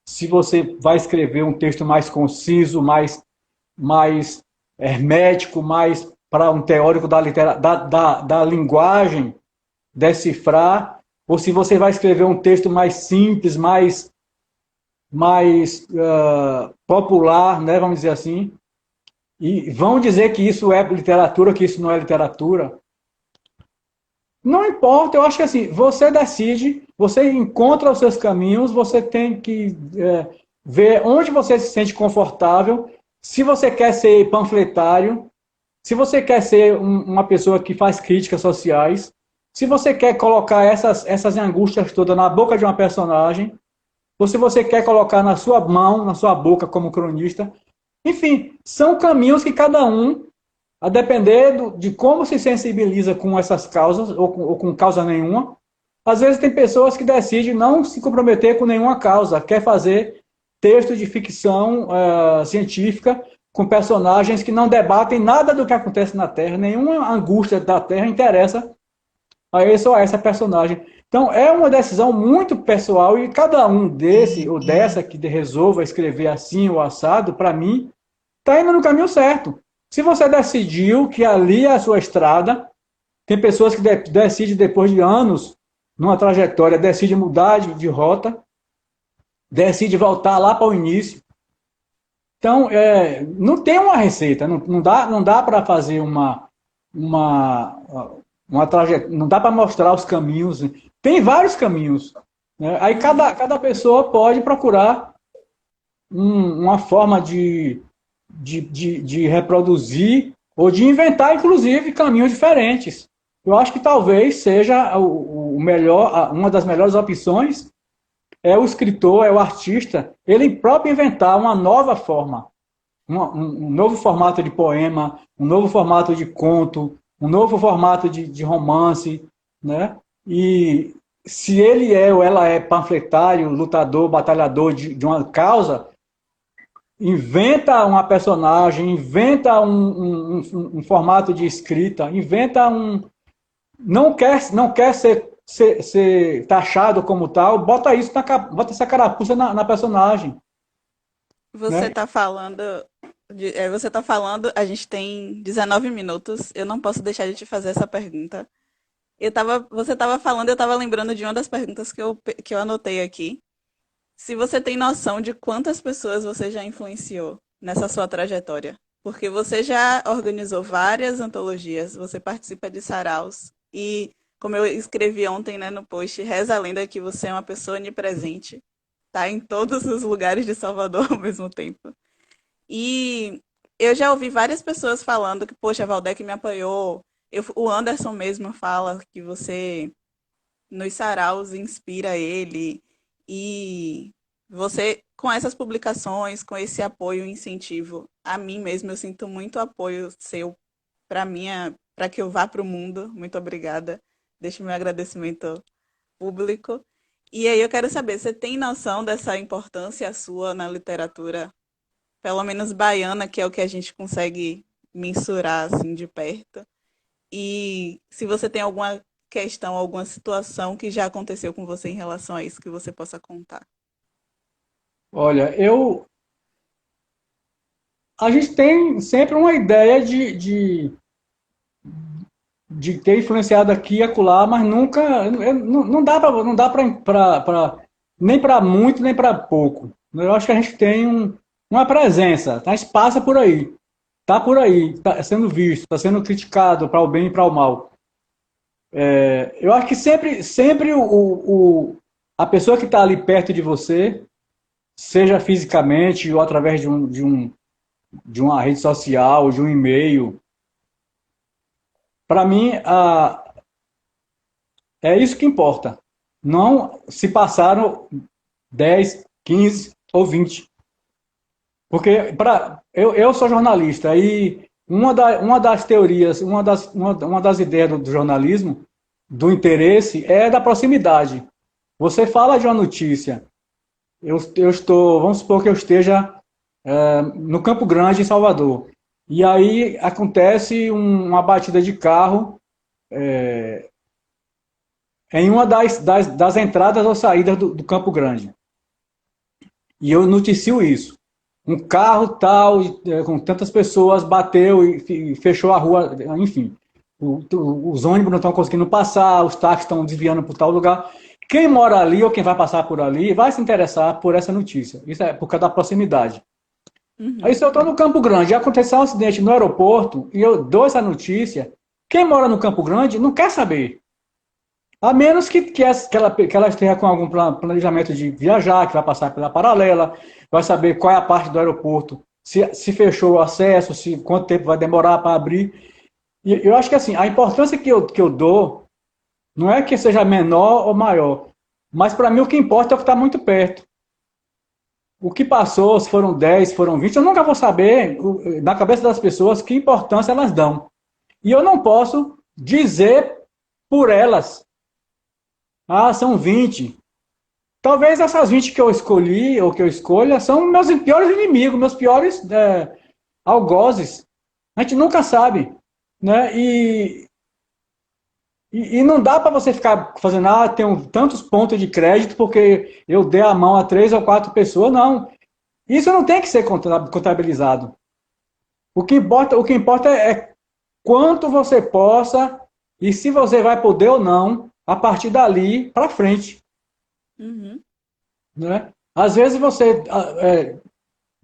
se você vai escrever um texto mais conciso, mais hermético, mais para um teórico da linguagem decifrar, ou se você vai escrever um texto mais simples, mais popular, né, vamos dizer assim, e vão dizer que isso é literatura, que isso não é literatura. Não importa, eu acho que assim, você decide, você encontra os seus caminhos, você tem que ver onde você se sente confortável, se você quer ser panfletário, se você quer ser uma pessoa que faz críticas sociais, se você quer colocar essas angústias todas na boca de uma personagem, ou se você quer colocar na sua mão, na sua boca como cronista. Enfim, são caminhos que cada um, a depender de como se sensibiliza com essas causas, ou com causa nenhuma. Às vezes tem pessoas que decidem não se comprometer com nenhuma causa, quer fazer texto de ficção científica, com personagens que não debatem nada do que acontece na Terra, nenhuma angústia da Terra interessa a esse ou a essa personagem. Então, é uma decisão muito pessoal e cada um desse ou dessa que resolva escrever assim ou assado, para mim, está indo no caminho certo. Se você decidiu que ali é a sua estrada, tem pessoas que decidem depois de anos, numa trajetória, decidem mudar de rota, decidem voltar lá para o início. Então, não tem uma receita, não dá para fazer uma trajetória, não dá para mostrar os caminhos. Tem vários caminhos, né? Aí cada pessoa pode procurar uma forma de reproduzir ou de inventar, inclusive, caminhos diferentes. Eu acho que talvez seja o melhor, uma das melhores opções é o escritor, é o artista, ele próprio inventar uma nova forma, um novo formato de poema, um novo formato de conto, um novo formato de romance, né? E se ele é ou ela é panfletário, lutador, batalhador de uma causa, inventa uma personagem, inventa um formato de escrita, inventa um. Não quer ser taxado como tal, bota isso bota essa carapuça na personagem. Você Né? está falando, você tá falando, a gente tem 19 minutos, eu não posso deixar de te fazer essa pergunta. Você estava falando, eu estava lembrando de uma das perguntas que eu anotei aqui. Se você tem noção de quantas pessoas você já influenciou nessa sua trajetória. Porque você já organizou várias antologias, você participa de saraus. E, como eu escrevi ontem, né, no post, reza a lenda que você é uma pessoa onipresente. Tá em todos os lugares de Salvador ao mesmo tempo. E eu já ouvi várias pessoas falando que, poxa, a Valdec me apoiou. O Anderson mesmo fala que você nos saraus inspira ele. E você, com essas publicações, com esse apoio e incentivo, a mim mesmo, eu sinto muito apoio seu para que eu vá para o mundo. Muito obrigada. Deixo meu agradecimento público. E aí eu quero saber, você tem noção dessa importância sua na literatura, pelo menos baiana, que é o que a gente consegue mensurar assim de perto? E se você tem alguma questão, alguma situação que já aconteceu com você em relação a isso que você possa contar. Olha, a gente tem sempre uma ideia de ter influenciado aqui e acolá, mas nunca, não dá para nem para muito, nem para pouco. Eu acho que a gente tem uma presença, tá? Passa por aí, tá por aí, está sendo visto, está sendo criticado para o bem e para o mal. Eu acho que sempre a pessoa que está ali perto de você, seja fisicamente ou através de uma rede social, de um e-mail, para mim, é isso que importa. Não se passaram 10, 15 ou 20. Porque eu sou jornalista e uma das teorias, uma das ideias do jornalismo, do interesse, é da proximidade. Você fala de uma notícia, eu estou, vamos supor que eu esteja no Campo Grande, em Salvador. E aí acontece uma batida de carro em uma das entradas ou saídas do Campo Grande. E eu noticio isso. Um carro tal, com tantas pessoas, bateu e fechou a rua, enfim. Os ônibus não estão conseguindo passar, os táxis estão desviando para tal lugar. Quem mora ali ou quem vai passar por ali vai se interessar por essa notícia. Isso é por causa da proximidade. Aí Uhum. se eu estou no Campo Grande e acontecer um acidente no aeroporto e eu dou essa notícia, quem mora no Campo Grande não quer saber. A menos que ela esteja com algum planejamento de viajar, que vai passar pela paralela, vai saber qual é a parte do aeroporto, se fechou o acesso, se quanto tempo vai demorar para abrir. E eu acho que assim, a importância que eu dou não é que seja menor ou maior, mas para mim o que importa é o que está muito perto. O que passou, se foram 10, se foram 20, eu nunca vou saber, na cabeça das pessoas, que importância elas dão. E eu não posso dizer por elas, são 20. Talvez essas 20 que eu escolhi, ou que eu escolha, são meus piores inimigos, meus piores algozes. A gente nunca sabe, né? E não dá para você ficar fazendo, tenho tantos pontos de crédito porque eu dei a mão a 3 ou 4 pessoas. Não, isso não tem que ser contabilizado. O que importa é quanto você possa e se você vai poder ou não a partir dali para frente, Uhum. né? Às vezes você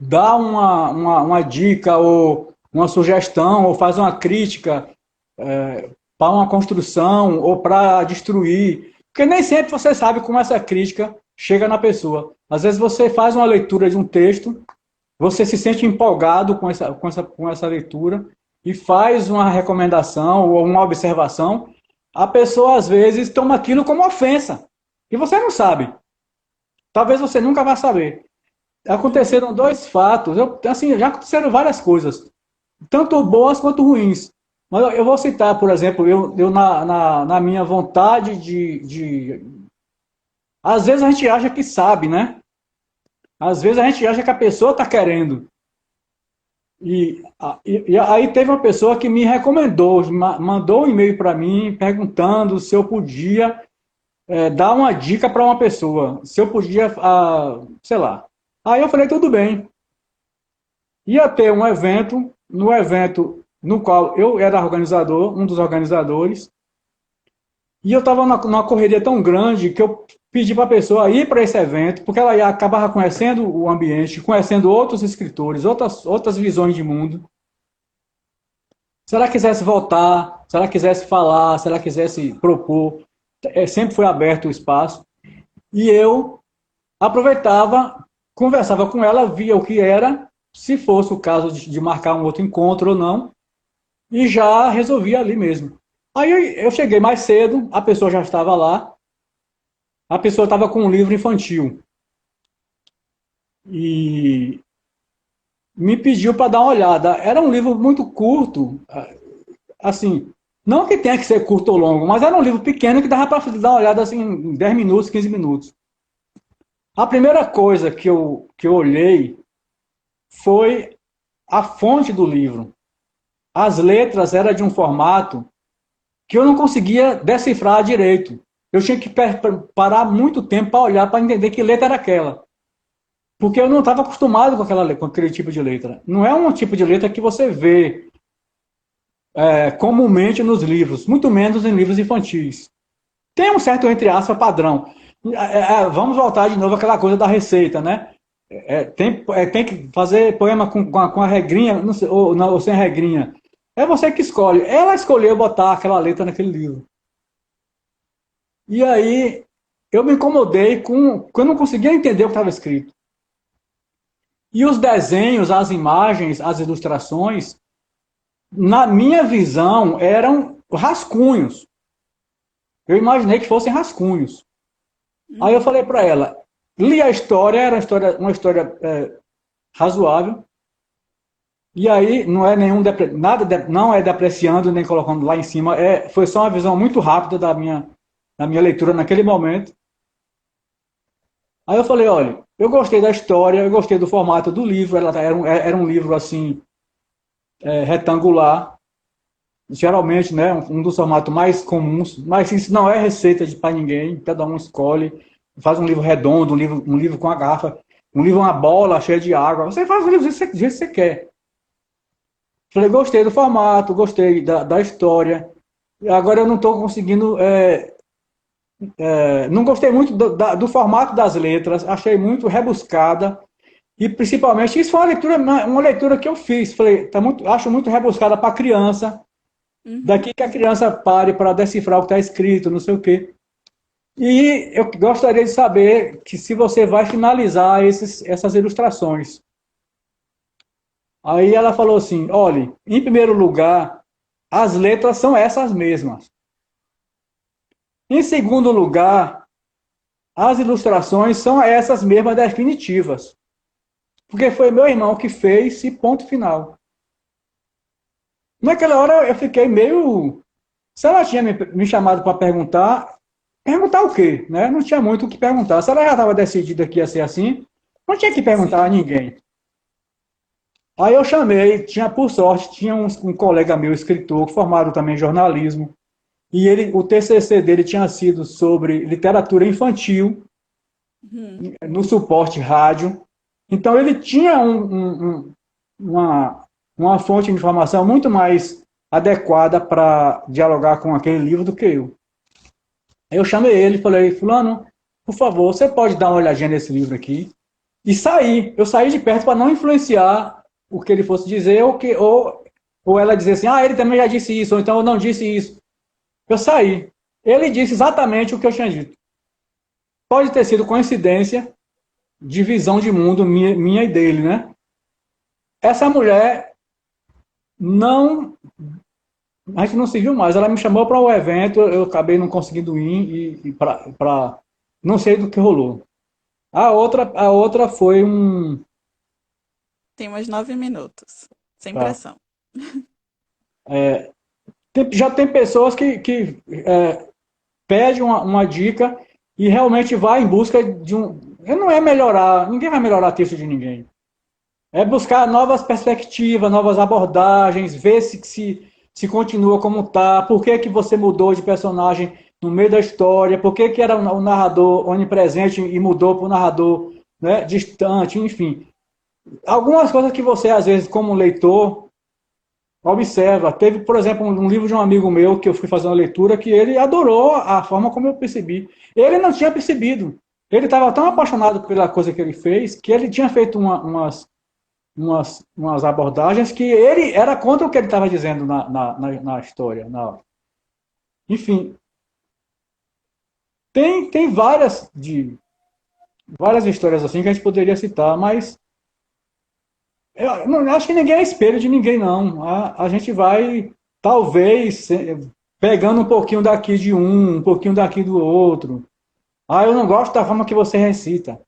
dá uma dica ou uma sugestão ou faz uma crítica para uma construção ou para destruir, porque nem sempre você sabe como essa crítica chega na pessoa. Às vezes você faz uma leitura de um texto, você se sente empolgado com essa leitura e faz uma recomendação ou uma observação, a pessoa às vezes toma aquilo como ofensa. E você não sabe. Talvez você nunca vá saber. Uhum. Aconteceram 2 fatos, assim, já aconteceram várias coisas, tanto boas quanto ruins. Mas eu vou citar, por exemplo, eu na minha vontade Às vezes a gente acha que sabe, né? Às vezes a gente acha que a pessoa está querendo. E aí teve uma pessoa que me recomendou, mandou um e-mail para mim perguntando se eu podia dar uma dica para uma pessoa, se eu podia, sei lá. Aí eu falei, tudo bem. Ia ter um evento, no evento no qual eu era organizador, um dos organizadores, e eu estava numa correria tão grande que eu pedi para a pessoa ir para esse evento, porque ela ia acabar conhecendo o ambiente, conhecendo outros escritores, outras visões de mundo. Se ela quisesse voltar, se ela quisesse falar, se ela quisesse propor, sempre foi aberto o espaço. E eu aproveitava, conversava com ela, via o que era, se fosse o caso de marcar um outro encontro ou não, e já resolvia ali mesmo. Aí eu cheguei mais cedo, a pessoa já estava lá, a pessoa estava com um livro infantil e me pediu para dar uma olhada. Era um livro muito curto, assim, não que tenha que ser curto ou longo, mas era um livro pequeno que dava para dar uma olhada assim, em 10 minutos, 15 minutos. A primeira coisa que eu olhei foi a fonte do livro. As letras eram de um formato que eu não conseguia decifrar direito. Eu tinha que parar muito tempo para olhar, para entender que letra era aquela. Porque eu não estava acostumado com aquele tipo de letra. Não é um tipo de letra que você vê comumente nos livros, muito menos em livros infantis. Tem um certo, entre aspas, padrão. Vamos voltar de novo àquela coisa da receita, né? Tem que fazer poema com a regrinha, não sei, ou sem regrinha. É você que escolhe. Ela escolheu botar aquela letra naquele livro. E aí eu me incomodei com eu não conseguia entender o que estava escrito. E os desenhos, as imagens, as ilustrações, na minha visão, eram rascunhos. Eu imaginei que fossem rascunhos. Aí eu Uhum. falei para ela, li a história, era uma história razoável. E aí não é não é depreciando nem colocando lá em cima, foi só uma visão muito rápida da minha leitura naquele momento. Aí eu falei, olha, eu gostei da história, eu gostei do formato do livro, era um livro assim, retangular, geralmente, né, um dos formatos mais comuns, mas isso não é receita para ninguém, cada um escolhe, faz um livro redondo, um livro com a garrafa, um livro uma bola cheia de água, você faz o livro do jeito que você quer. Falei, gostei do formato, gostei da história, agora eu não estou conseguindo, não gostei muito do formato das letras, achei muito rebuscada, e principalmente, isso foi uma leitura que eu fiz. Falei, acho muito rebuscada para criança. Uhum. Daqui que a criança pare para decifrar o que está escrito, não sei o quê. E eu gostaria de saber que se você vai finalizar essas ilustrações. Aí ela falou assim: olhe, em primeiro lugar, as letras são essas mesmas. Em segundo lugar, as ilustrações são essas mesmas definitivas. Porque foi meu irmão que fez e ponto final. Naquela hora eu fiquei meio. Se ela tinha me chamado para perguntar o quê? Né? Não tinha muito o que perguntar. Se ela já estava decidida que ia ser assim, não tinha que perguntar a Sim. ninguém. Aí eu chamei, tinha por sorte, tinha um colega meu, escritor, formado também em jornalismo, e ele, o TCC dele tinha sido sobre literatura infantil Uhum. no suporte rádio. Então ele tinha uma fonte de informação muito mais adequada para dialogar com aquele livro do que eu. Aí eu chamei ele e falei, fulano, por favor, você pode dar uma olhadinha nesse livro aqui? E saí. Eu saí de perto para não influenciar o que ele fosse dizer, ou ela dizer assim, ele também já disse isso, ou então eu não disse isso. Eu saí. Ele disse exatamente o que eu tinha dito. Pode ter sido coincidência de visão de mundo minha e dele, né? Essa mulher não. A gente não se viu mais. Ela me chamou para o evento, eu acabei não conseguindo ir não sei do que rolou. A outra foi um. Tem mais 9 minutos. Sem Tá. pressão. Já tem pessoas que pede uma dica e realmente vai em busca de um. Não é melhorar, ninguém vai melhorar texto de ninguém. É buscar novas perspectivas, novas abordagens, ver se continua como está, por que, que você mudou de personagem no meio da história, por que, que era o narrador onipresente e mudou para o narrador, né, distante, enfim. Algumas coisas que você, às vezes, como leitor, observa. Teve, por exemplo, um livro de um amigo meu que eu fui fazer uma leitura que ele adorou a forma como eu percebi. Ele não tinha percebido. Ele estava tão apaixonado pela coisa que ele fez que ele tinha feito umas abordagens que ele era contra o que ele estava dizendo na história. Enfim, tem várias histórias assim que a gente poderia citar, mas eu não acho que ninguém é espelho de ninguém, não. A gente vai, talvez, pegando um pouquinho daqui de um pouquinho daqui do outro. Eu não gosto da forma que você recita.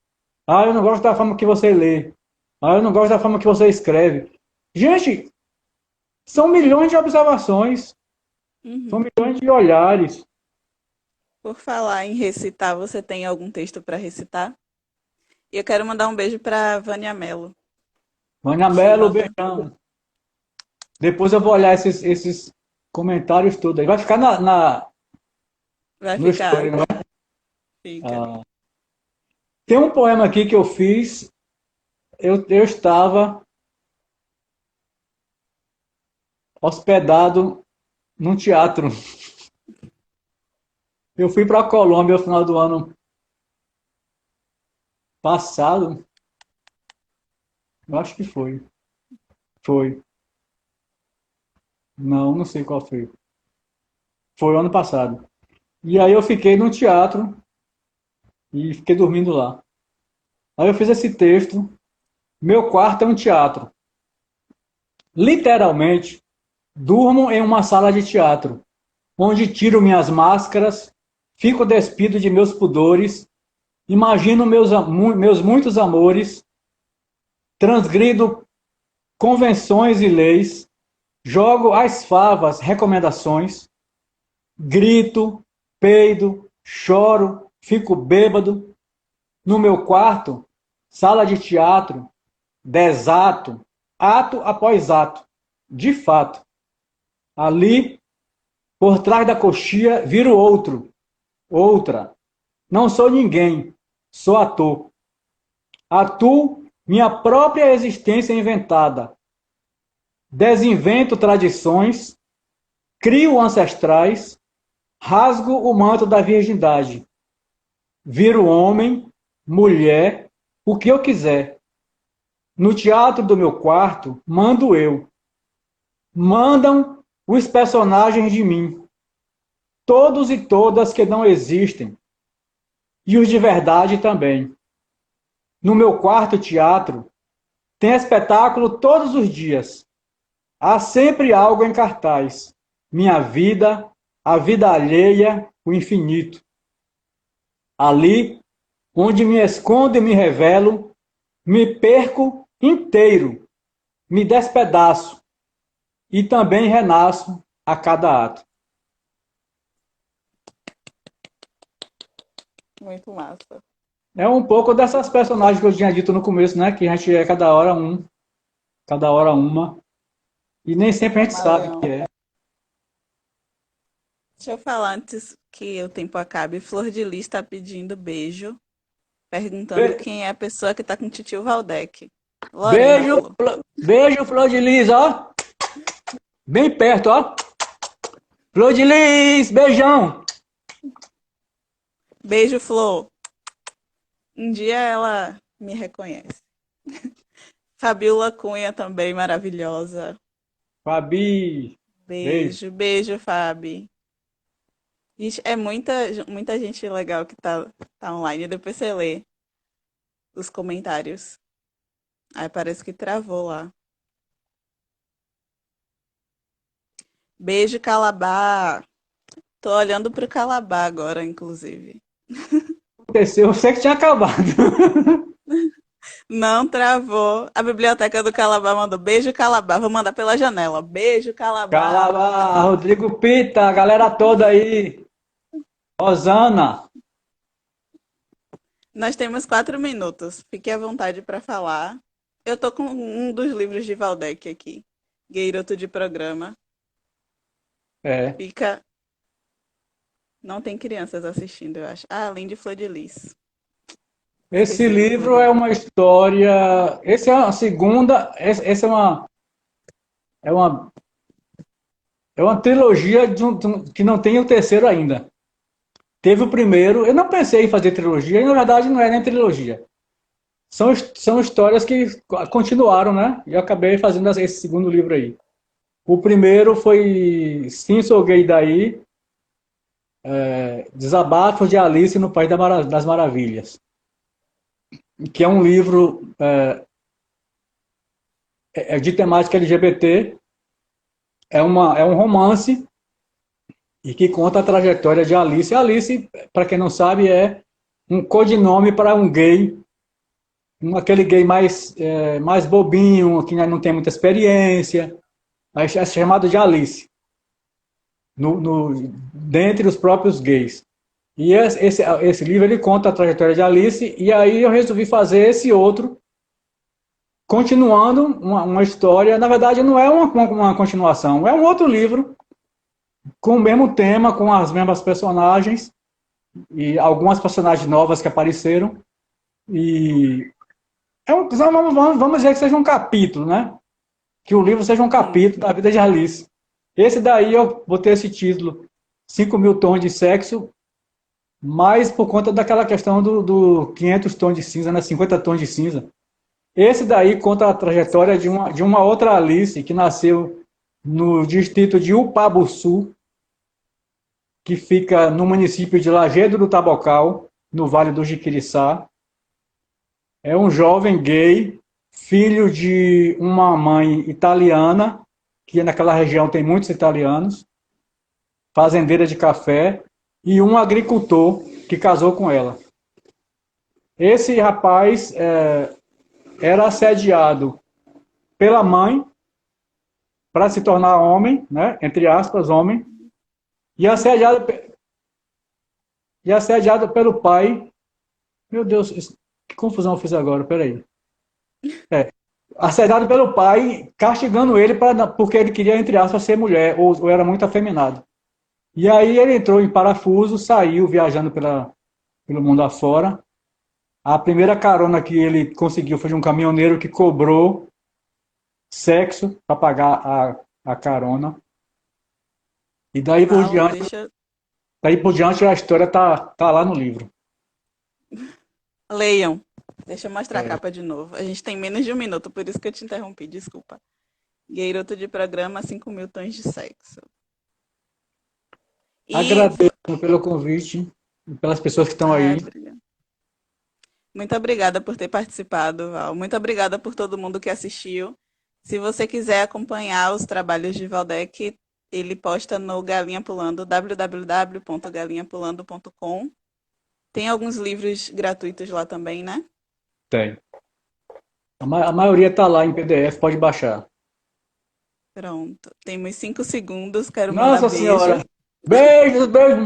Eu não gosto da forma que você lê. Eu não gosto da forma que você escreve. Gente, são milhões de observações, são Uhum. milhões de olhares. Por falar em recitar, você tem algum texto para recitar? E eu quero mandar um beijo para Vânia Mello, Vânia que Mello, ontem beijão. Depois eu vou olhar esses comentários todos aí. Vai ficar vai no story, ficar, não vai? fica. Ah, tem um poema aqui que eu fiz. Eu estava hospedado num teatro. Eu fui para a Colômbia no final do ano passado. Eu acho que foi. Foi. Não, não sei qual foi. Foi o ano passado. E aí eu fiquei no teatro e fiquei dormindo lá. Aí eu fiz esse texto. Meu quarto é um teatro. Literalmente, durmo em uma sala de teatro, onde tiro minhas máscaras, fico despido de meus pudores, imagino meus muitos amores, transgrido convenções e leis, jogo às favas recomendações, grito, peido, choro, fico bêbado. No meu quarto, sala de teatro, desato, ato após ato, de fato. Ali, por trás da coxia, viro outro, outra. Não sou ninguém, sou ator. Atuo minha própria existência inventada. Desinvento tradições, crio ancestrais, rasgo o manto da virgindade. Viro homem, mulher, o que eu quiser. No teatro do meu quarto, mando eu. Mandam os personagens de mim, todos e todas que não existem, e os de verdade também. No meu quarto teatro, tem espetáculo todos os dias. Há sempre algo em cartaz. Minha vida, a vida alheia, o infinito. Ali, onde me escondo e me revelo, me perco inteiro, me despedaço e também renasço a cada ato. Muito massa. É um pouco dessas personagens que eu tinha dito no começo, né? Que a gente é cada hora um. cada hora uma. E nem sempre a gente sabe o que Camaleão. é. Deixa eu falar antes que o tempo acabe. Flor de Lis está pedindo beijo, perguntando Be- quem é a pessoa que tá com o titio Valdec. Lorena Beijo, Flor. beijo, Flor de Lis, ó. Bem perto, ó. Flor de Lis, beijão. Beijo, Flor. Um dia ela me reconhece. Fabiola Cunha também, maravilhosa. Fabi, beijo. Beijo, beijo, Fabi. Gente, é muita gente legal que tá online. Depois você lê os comentários. Aí parece que travou lá. Beijo, Calabá. Tô olhando pro Calabá agora, inclusive. Aconteceu, eu sei que tinha acabado. Não travou. A biblioteca do Calabá mandou beijo, Calabá. Vou mandar pela janela. Beijo, Calabá. Calabá, Rodrigo Pita, a galera toda aí. Rosana. Nós temos 4 minutos. Fique à vontade para falar. Eu tô com um dos livros de Valdec aqui. Garoto de Programa. É. Fica. Não tem crianças assistindo, eu acho. Ah, além de Flor de Lis. Esse Esqueci de Flor livro de é Lis. uma história. Esse é a segunda. Essa é uma, é uma trilogia que não tem o terceiro ainda. Teve o primeiro. Eu não pensei em fazer trilogia, e na verdade não é nem trilogia. São histórias que continuaram, né? E eu acabei fazendo esse segundo livro aí. O primeiro foi Sim, Sou Gay Daí, Desabafos de Alice no País das Maravilhas, que é um livro de temática LGBT, é um romance e que conta a trajetória de Alice. Alice, para quem não sabe, é um codinome para um gay, aquele gay mais bobinho, que não tem muita experiência, mas é chamado de Alice, dentre os próprios gays. E esse livro ele conta a trajetória de Alice, e aí eu resolvi fazer esse outro, continuando uma história. Na verdade, não é uma continuação, é um outro livro com o mesmo tema, com as mesmas personagens e algumas personagens novas que apareceram. E vamos dizer que seja um capítulo, né? Que o livro seja um Sim. capítulo da vida de Alice. Esse daí eu botei esse título, 5.000 tons de sexo, mas por conta daquela questão do 500 tons de cinza, né? 50 tons de cinza. Esse daí conta a trajetória de uma outra Alice que nasceu no distrito de Upabuçu, que fica no município de Lajedo do Tabocal, no Vale do Jiquiriçá. É um jovem gay, filho de uma mãe italiana, que naquela região tem muitos italianos, fazendeira de café, e um agricultor que casou com ela. Esse rapaz era assediado pela mãe para se tornar homem, né, entre aspas, homem, e assediado pelo pai. Meu Deus, que confusão eu fiz agora, peraí. Assediado pelo pai, castigando ele porque ele queria, entre aspas, ser mulher, ou era muito afeminado. E aí ele entrou em parafuso, saiu viajando pelo mundo afora. A primeira carona que ele conseguiu foi de um caminhoneiro que cobrou sexo para pagar a carona. E Paulo, deixa. daí por diante a história tá lá no livro. Leiam. Deixa eu mostrar a É. capa de novo. A gente tem menos de 1 minuto, por isso que eu te interrompi, desculpa. Garoto de Programa, 5.000 tons de sexo. E. Agradeço pelo convite e pelas pessoas que estão Ai, aí. obrigada. Muito obrigada por ter participado, Val. Muito obrigada por todo mundo que assistiu. Se você quiser acompanhar os trabalhos de Valdec, ele posta no Galinha Pulando, www.galinhapulando.com. Tem alguns livros gratuitos lá também, né? Tem. A maioria está lá em PDF, pode baixar. Pronto. Temos 5 segundos. Quero mandar Nossa beijo. Senhora! Beijos, beijos!